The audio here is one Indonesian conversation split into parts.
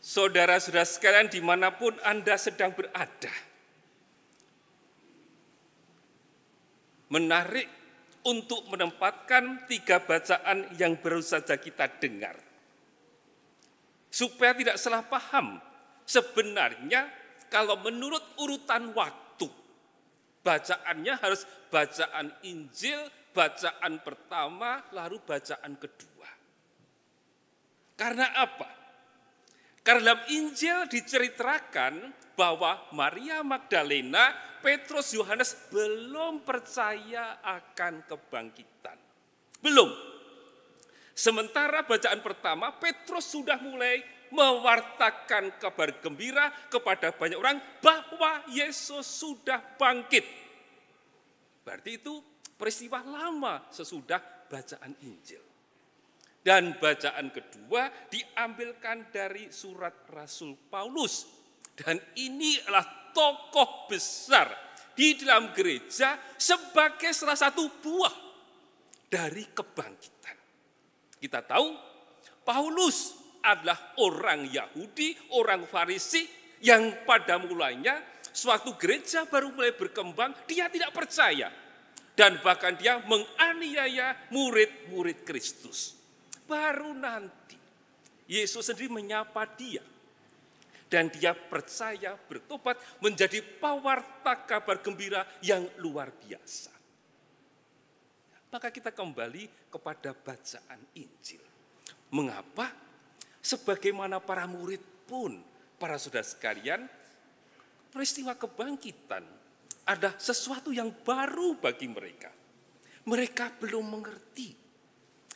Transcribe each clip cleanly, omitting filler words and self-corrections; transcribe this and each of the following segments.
Saudara-saudara sekalian dimanapun Anda sedang berada, menarik untuk menempatkan 3 bacaan yang baru saja kita dengar. Supaya tidak salah paham, sebenarnya kalau menurut urutan waktu, bacaannya harus bacaan Injil, bacaan pertama, lalu bacaan kedua. Karena apa? Karena dalam Injil diceritakan bahwa Maria Magdalena, Petrus, Yohanes belum percaya akan kebangkitan. Belum. Sementara bacaan pertama, Petrus sudah mulai mewartakan kabar gembira kepada banyak orang bahwa Yesus sudah bangkit. Berarti itu peristiwa lama sesudah bacaan Injil. Dan bacaan kedua diambilkan dari surat Rasul Paulus. Dan ini adalah tokoh besar di dalam gereja sebagai salah satu buah dari kebangkitan. Kita tahu Paulus adalah orang Yahudi, orang Farisi yang pada mulanya suatu gereja baru mulai berkembang, dia tidak percaya. Dan bahkan dia menganiaya murid-murid Kristus. Baru nanti Yesus sendiri menyapa dia. Dan dia percaya, bertobat, menjadi pewarta kabar gembira yang luar biasa. Maka kita kembali kepada bacaan Injil. Mengapa? Sebagaimana para murid pun, para saudara sekalian, peristiwa kebangkitan ada sesuatu yang baru bagi mereka. Mereka belum mengerti.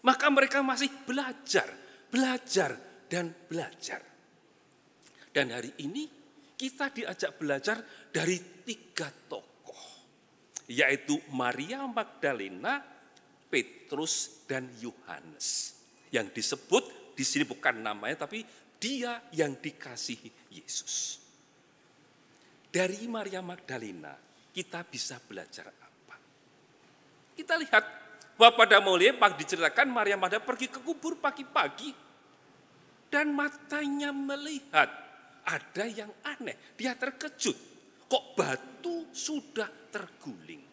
Maka mereka masih belajar, dan belajar. Dan hari ini kita diajak belajar dari 3 tokoh. Yaitu Maria Magdalena, Petrus, dan Yohanes. Yang disebut di sini bukan namanya, tapi dia yang dikasihi Yesus. Dari Maria Magdalena kita bisa belajar apa? Kita lihat bahwa pada mulai pagi diceritakan Maria Magdalena pergi ke kubur pagi-pagi dan matanya melihat ada yang aneh. Dia terkejut, kok batu sudah terguling.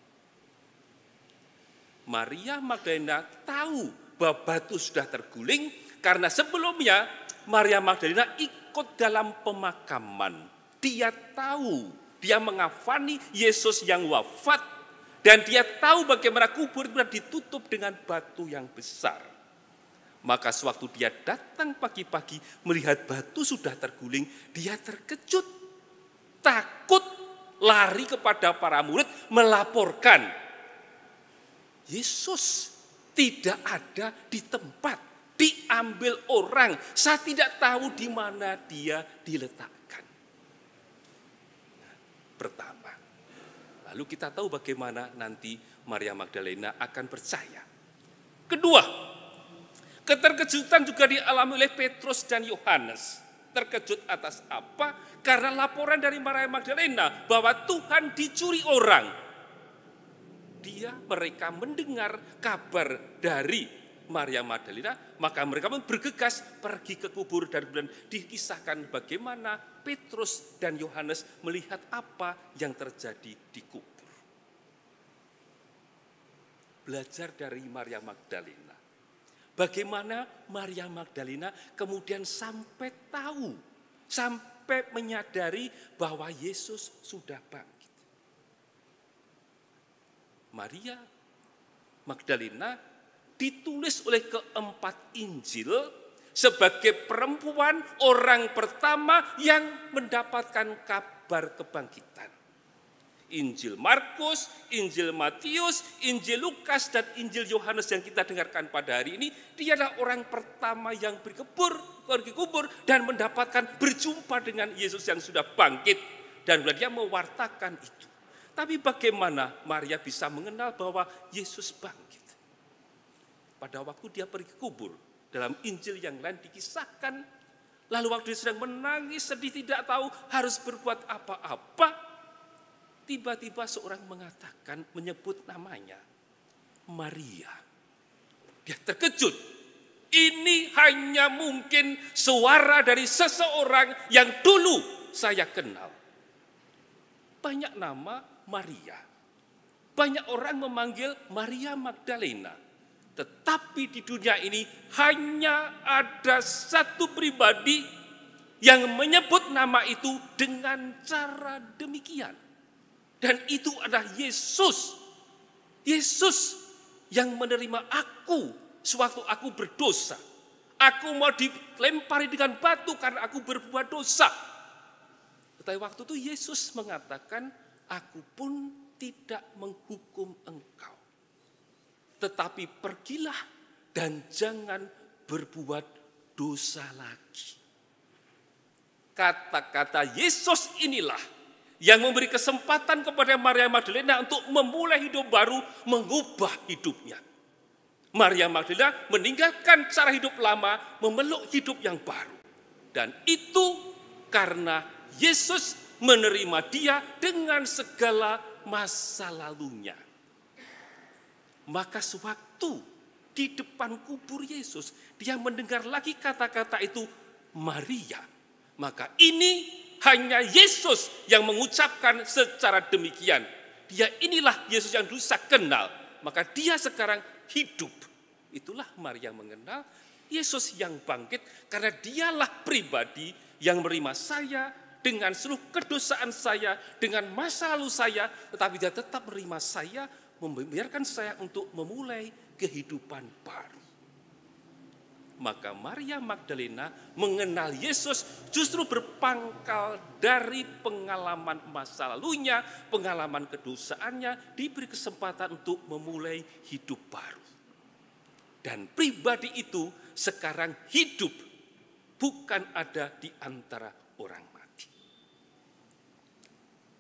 Maria Magdalena tahu bahwa batu sudah terguling karena sebelumnya Maria Magdalena ikut dalam pemakaman. Dia tahu, dia mengafani Yesus yang wafat. Dan dia tahu bagaimana kubur itu ditutup dengan batu yang besar. Maka sewaktu dia datang pagi-pagi melihat batu sudah terguling, dia terkejut, takut, lari kepada para murid melaporkan. Yesus tidak ada di tempat, diambil orang. Saya tidak tahu di mana dia diletakkan. Nah, pertama. Lalu kita tahu bagaimana nanti Maria Magdalena akan percaya. Kedua, keterkejutan juga dialami oleh Petrus dan Yohanes. Terkejut atas apa? Karena laporan dari Maria Magdalena bahwa Tuhan dicuri orang. Mereka mendengar kabar dari Maria Magdalena, maka mereka pun bergegas pergi ke kubur dan kemudian dikisahkan bagaimana Petrus dan Yohanes melihat apa yang terjadi di kubur. Belajar dari Maria Magdalena. Bagaimana Maria Magdalena kemudian sampai tahu, sampai menyadari bahwa Yesus sudah bangkit. Maria Magdalena ditulis oleh keempat Injil sebagai perempuan orang pertama yang mendapatkan kabar kebangkitan. Injil Markus, Injil Matius, Injil Lukas, dan Injil Yohanes yang kita dengarkan pada hari ini, dia adalah orang pertama yang pergi kubur dan mendapatkan berjumpa dengan Yesus yang sudah bangkit. Dan dia mewartakan itu. Tapi bagaimana Maria bisa mengenal bahwa Yesus bangkit? Pada waktu dia pergi kubur, dalam Injil yang lain dikisahkan, lalu waktu dia sedang menangis, sedih, tidak tahu harus berbuat apa-apa, tiba-tiba seorang mengatakan, menyebut namanya, Maria. Dia terkejut, Ini hanya mungkin suara dari seseorang yang dulu saya kenal. Banyak nama Maria. Banyak orang memanggil Maria Magdalena. Tetapi di dunia ini hanya ada satu pribadi yang menyebut nama itu dengan cara demikian. Dan itu adalah Yesus. Yesus yang menerima aku sewaktu aku berdosa. Aku mau dilempari dengan batu karena aku berbuat dosa. Tetapi waktu itu Yesus mengatakan, aku pun tidak menghukum engkau. Tetapi pergilah dan jangan berbuat dosa lagi. Kata-kata Yesus inilah yang memberi kesempatan kepada Maria Magdalena untuk memulai hidup baru, mengubah hidupnya. Maria Magdalena meninggalkan cara hidup lama, memeluk hidup yang baru. Dan itu karena Yesus menerima dia dengan segala masa lalunya. Maka sewaktu di depan kubur Yesus, dia mendengar lagi kata-kata itu, Maria. Maka ini hanya Yesus yang mengucapkan secara demikian. Dia inilah Yesus yang dulu saya kenal. Maka dia sekarang hidup. Itulah Maria mengenal Yesus yang bangkit karena dialah pribadi yang menerima saya dengan seluruh kedosaan saya, dengan masa lalu saya, tetapi dia tetap menerima saya, membiarkan saya untuk memulai kehidupan baru. Maka Maria Magdalena mengenal Yesus justru berpangkal dari pengalaman masa lalunya, pengalaman kedosaannya, diberi kesempatan untuk memulai hidup baru. Dan pribadi itu sekarang hidup, bukan ada di antara orang mati.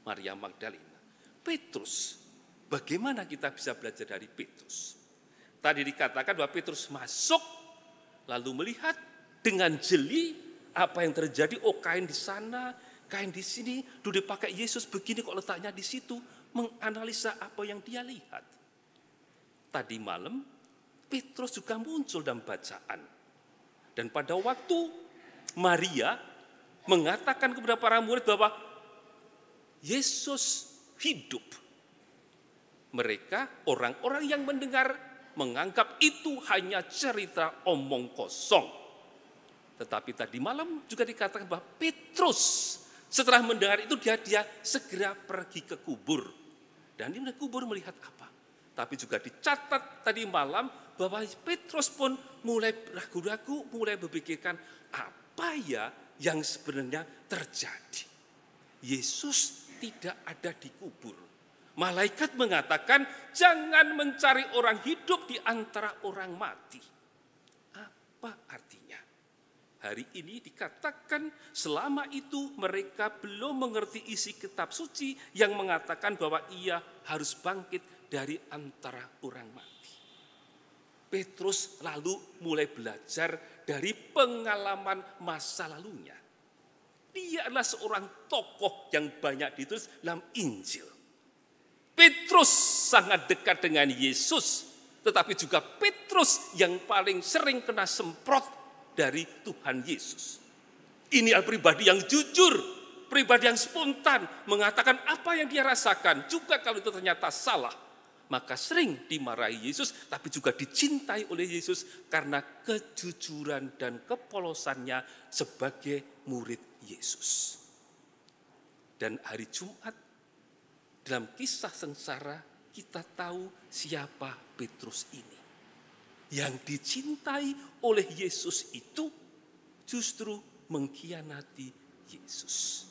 Maria Magdalena. Petrus, bagaimana kita bisa belajar dari Petrus? Tadi dikatakan bahwa Petrus masuk, lalu melihat dengan jeli apa yang terjadi. Oh, kain di sana, kain di sini, dulu dipakai Yesus begini kok letaknya di situ. Menganalisa apa yang dia lihat. Tadi malam, Petrus juga muncul dalam bacaan. Dan pada waktu Maria mengatakan kepada para murid bahwa Yesus hidup. Mereka, orang-orang yang mendengar, menganggap itu hanya cerita omong kosong. Tetapi tadi malam juga dikatakan bahwa Petrus setelah mendengar itu dia segera pergi ke kubur. Dan di kubur melihat apa? Tapi juga dicatat tadi malam bahwa Petrus pun mulai ragu-ragu, mulai berpikirkan apa ya yang sebenarnya terjadi. Yesus tidak ada di kubur. Malaikat mengatakan jangan mencari orang hidup di antara orang mati. Apa artinya? Hari ini dikatakan selama itu mereka belum mengerti isi kitab suci yang mengatakan bahwa ia harus bangkit dari antara orang mati. Petrus lalu mulai belajar dari pengalaman masa lalunya. Dia adalah seorang tokoh yang banyak ditulis dalam Injil. Petrus sangat dekat dengan Yesus, tetapi juga Petrus yang paling sering kena semprot dari Tuhan Yesus. Ini adalah pribadi yang jujur, pribadi yang spontan, mengatakan apa yang dia rasakan, juga kalau itu ternyata salah. Maka sering dimarahi Yesus, tapi juga dicintai oleh Yesus karena kejujuran dan kepolosannya sebagai murid Yesus. Dan hari Jumat, dalam kisah sengsara, kita tahu siapa Petrus ini. Yang dicintai oleh Yesus itu justru mengkhianati Yesus.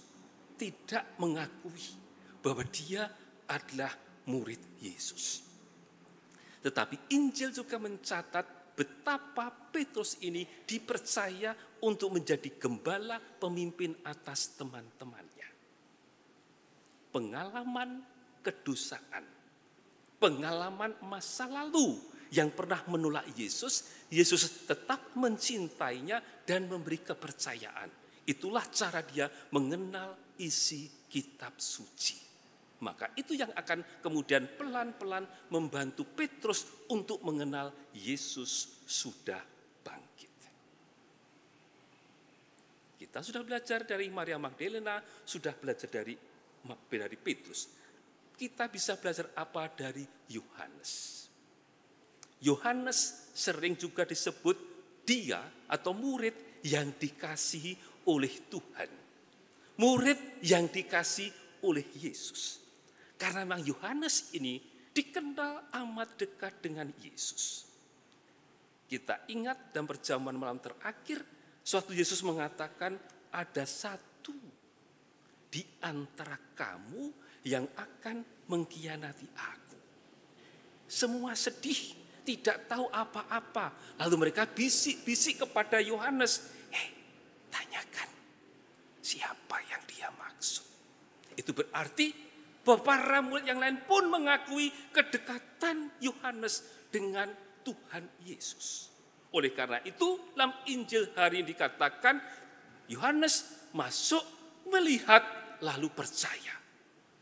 Tidak mengakui bahwa dia adalah murid Yesus. Tetapi Injil juga mencatat betapa Petrus ini dipercaya untuk menjadi gembala pemimpin atas teman-temannya. Pengalaman kedosaan, pengalaman masa lalu yang pernah menolak Yesus, Yesus tetap mencintainya dan memberi kepercayaan. Itulah cara dia mengenal isi kitab suci. Maka itu yang akan kemudian pelan-pelan membantu Petrus untuk mengenal Yesus sudah bangkit. Kita sudah belajar dari Maria Magdalena, sudah belajar dari Petrus. Kita bisa belajar apa dari Yohanes? Yohanes sering juga disebut dia atau murid yang dikasihi oleh Tuhan. Murid yang dikasihi oleh Yesus. Karena memang Yohanes ini dikenal amat dekat dengan Yesus. Kita ingat dalam perjamuan malam terakhir, suatu Yesus mengatakan ada satu di antara kamu yang akan mengkhianati aku. Semua sedih, tidak tahu apa-apa. Lalu mereka bisik-bisik kepada Yohanes, tanyakan siapa yang dia maksud. Itu berarti bahwa para murid yang lain pun mengakui kedekatan Yohanes dengan Tuhan Yesus. Oleh karena itu, dalam Injil hari ini dikatakan, Yohanes masuk, melihat, lalu percaya.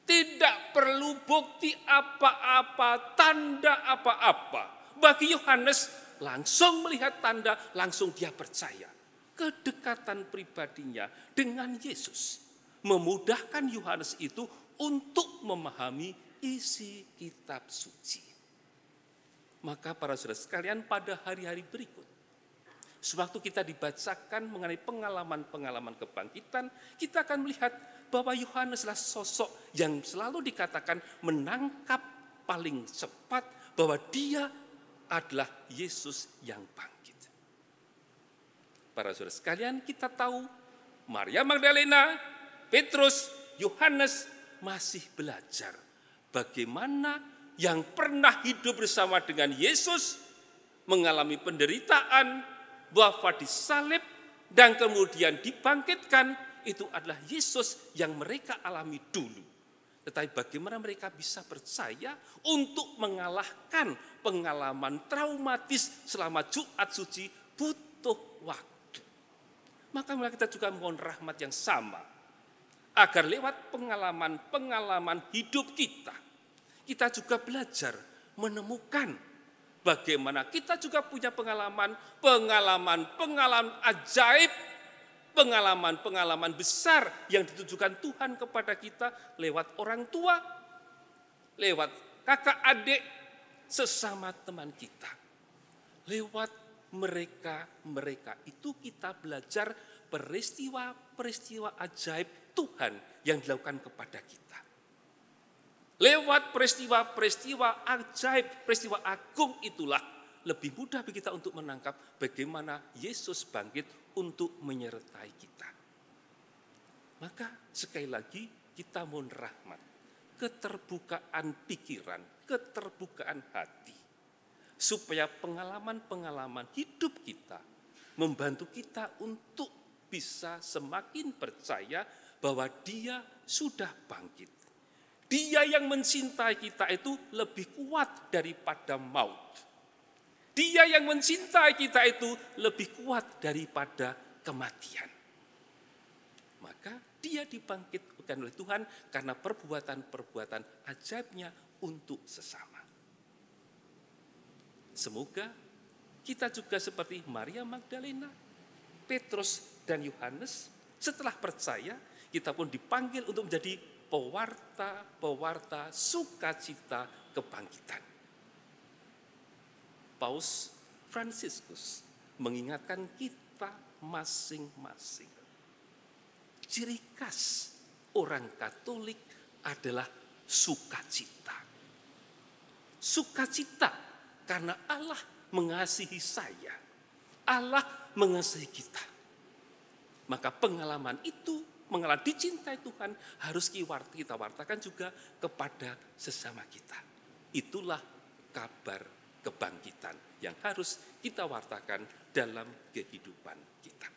Tidak perlu bukti apa-apa, tanda apa-apa. Bagi Yohanes, langsung melihat tanda, langsung dia percaya. Kedekatan pribadinya dengan Yesus memudahkan Yohanes itu untuk memahami isi kitab suci. Maka para saudara sekalian, pada hari-hari berikut, sewaktu kita dibacakan mengenai pengalaman-pengalaman kebangkitan, kita akan melihat bahwa Yohanes adalah sosok yang selalu dikatakan menangkap paling cepat bahwa dia adalah Yesus yang bangkit. Para saudara sekalian, kita tahu Maria Magdalena, Petrus, Yohanes masih belajar bagaimana yang pernah hidup bersama dengan Yesus, mengalami penderitaan, wafat disalib, dan kemudian dibangkitkan, itu adalah Yesus yang mereka alami dulu. Tetapi bagaimana mereka bisa percaya untuk mengalahkan pengalaman traumatis selama Jumat Suci butuh waktu. Maka kita juga mohon rahmat yang sama, agar lewat pengalaman-pengalaman hidup kita juga belajar menemukan bagaimana kita juga punya pengalaman ajaib, pengalaman besar yang ditujukan Tuhan kepada kita lewat orang tua, lewat kakak adik, sesama teman kita. Lewat mereka itu kita belajar peristiwa-peristiwa ajaib Tuhan yang dilakukan kepada kita. Lewat peristiwa-peristiwa ajaib, peristiwa agung itulah lebih mudah bagi kita untuk menangkap bagaimana Yesus bangkit untuk menyertai kita. Maka sekali lagi kita mohon rahmat, keterbukaan pikiran, keterbukaan hati, supaya pengalaman-pengalaman hidup kita membantu kita untuk bisa semakin percaya bahwa Dia sudah bangkit. Dia yang mencintai kita itu lebih kuat daripada maut. Dia yang mencintai kita itu lebih kuat daripada kematian. Maka dia dibangkitkan oleh Tuhan karena perbuatan-perbuatan ajaibnya untuk sesama. Semoga kita juga seperti Maria Magdalena, Petrus dan Yohanes, setelah percaya kita pun dipanggil untuk menjadi pewarta sukacita kebangkitan. Paus Fransiskus mengingatkan kita masing-masing. Ciri khas orang Katolik adalah sukacita. Sukacita karena Allah mengasihi saya. Allah mengasihi kita. Maka pengalaman itu, mengalami dicintai Tuhan, harus kita wartakan juga kepada sesama kita. Itulah kabar kebangkitan yang harus kita wartakan dalam kehidupan kita.